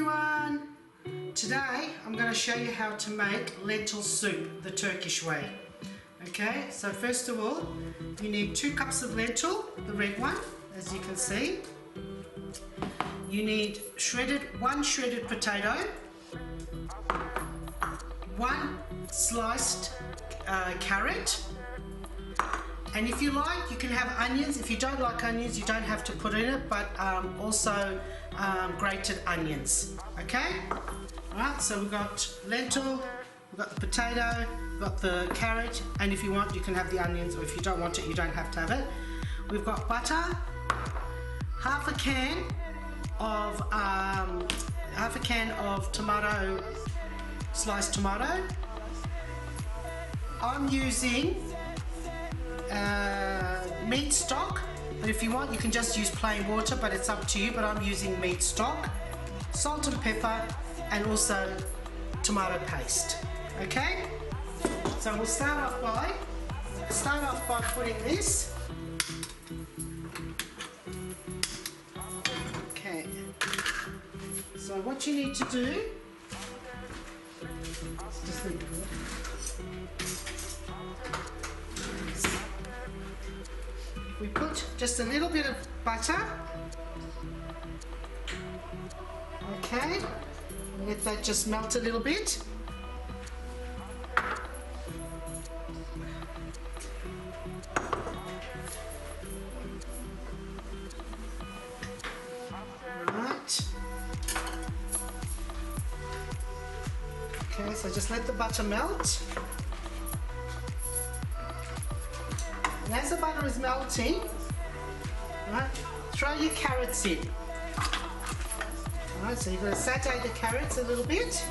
everyone! Today I'm going to show you how to make lentil soup the Turkish way. Okay, so first of all you need 2 cups of lentil, the red one, as you can see. You need one shredded potato, 1 sliced carrot, and if you like you can have onions. If you don't like onions you don't have to put in it, but also grated onions. Okay, alright, so we've got lentil, we've got the potato, we've got the carrot, and if you want you can have the onions, or if you don't want it you don't have to have it. We've got butter, half a can of tomato, sliced tomato. I'm using meat stock, but if you want you can just use plain water, but it's up to you, but I'm using meat stock, salt and pepper, and also tomato paste. Okay, so we'll start off by putting this. Okay, so what you need to do, we put just a little bit of butter. Okay, let that just melt a little bit. Right. Okay, so just let the butter melt. And as the butter is melting, right, throw your carrots in. Alright, so you're going to saute the carrots a little bit.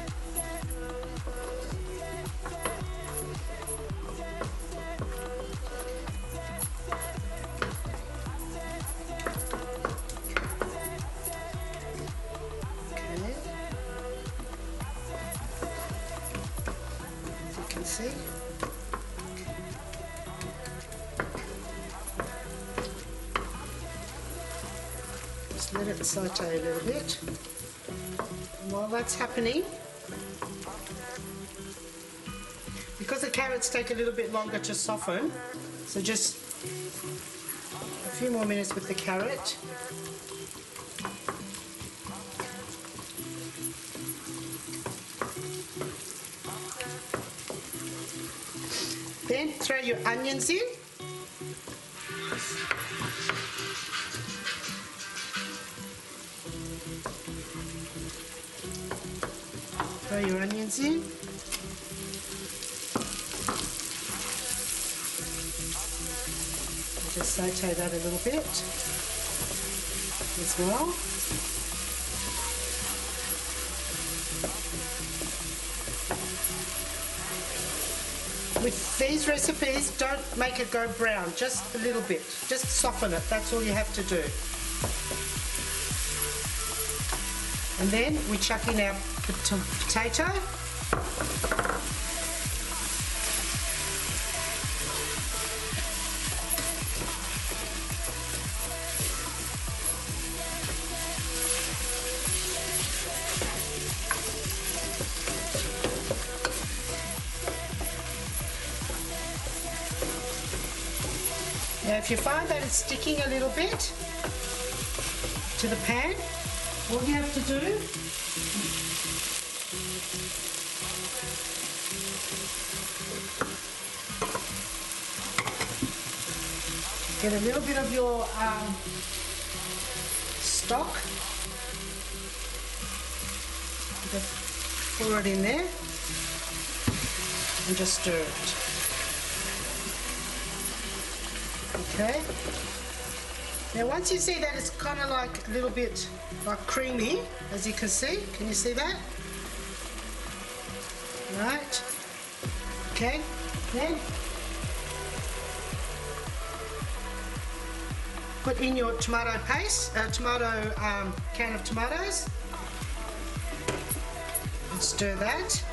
Okay. As you can see. Just let it saute a little bit. And while that's happening, because the carrots take a little bit longer to soften, so just a few more minutes with the carrot. Then throw your onions in. Throw your onions in. Just saute that a little bit as well. With these recipes, don't make it go brown, just a little bit. Just soften it, that's all you have to do. And then we chuck in our potato. Now if you find that it's sticking a little bit to the pan, all you have to do get a little bit of your stock, just pour it in there and just stir it. Okay. Now once you see that it's kind of like a little bit like creamy, as you can see, can you see that? Right. Okay. Then put in your tomato paste, can of tomatoes, and stir that.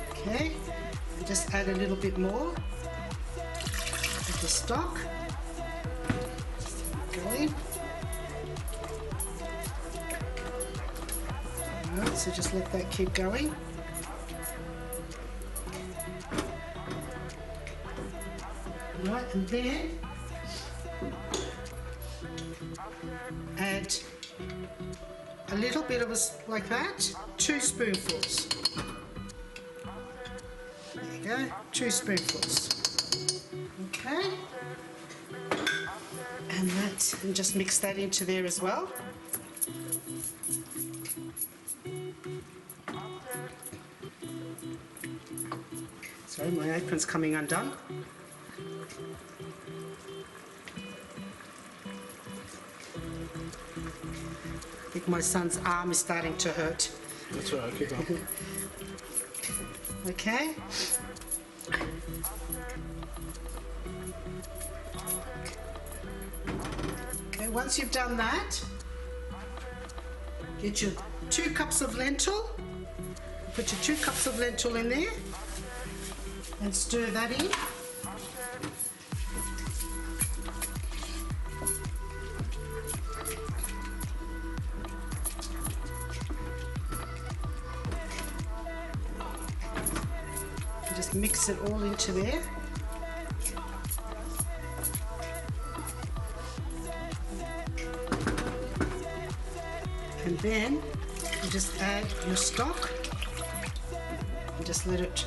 Okay, and just add a little bit more. the stock. Go in. Alright, so just let that keep going. Right, and then add a little bit of like that, 2 spoonfuls. There you go, 2 spoonfuls. Okay, and just mix that into there as well. Sorry, my apron's coming undone. I think my son's arm is starting to hurt. That's all right, keep on. Okay. Okay, once you've done that, get your 2 cups of lentil. Put your 2 cups of lentil in there and stir that in. Just mix it all into there. And then you just add your stock and just let it.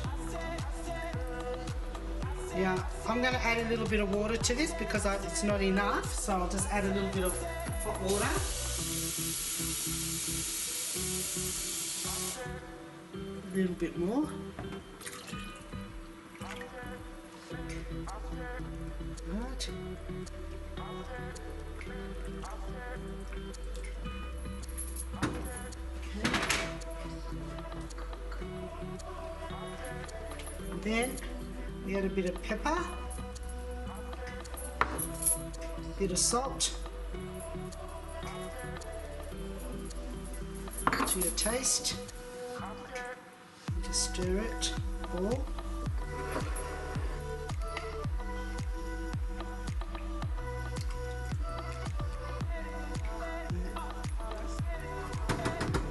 Yeah, I'm going to add a little bit of water to this because it's not enough, so I'll just add a little bit of hot water. A little bit more. Right. And then we add a bit of pepper, a bit of salt to your taste. Just stir it all.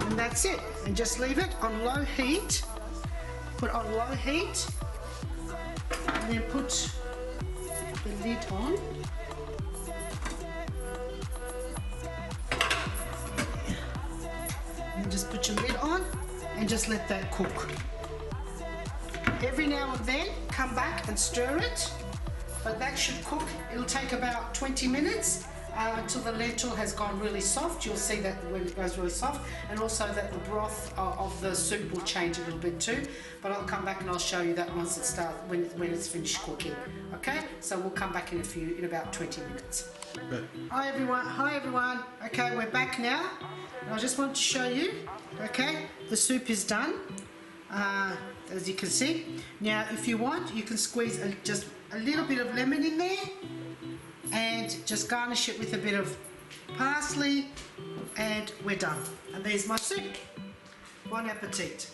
And that's it. And just leave it on low heat. Put on low heat. And then put the lid on. And just put your lid on and just let that cook. Every now and then come back and stir it, but that should cook. It'll take about 20 minutes until the lentil has gone really soft. You'll see that when it goes really soft, and also that the broth of the soup will change a little bit too, but I'll come back and I'll show you that once it starts, when it's finished cooking. Okay, so we'll come back in about 20 minutes. Okay. Hi everyone. Okay, we're back now, and I just want to show you. Okay, the soup is done, as you can see. Now if you want, you can squeeze just a little bit of lemon in there and just garnish it with a bit of parsley, and we're done. And there's my soup. Bon appetit.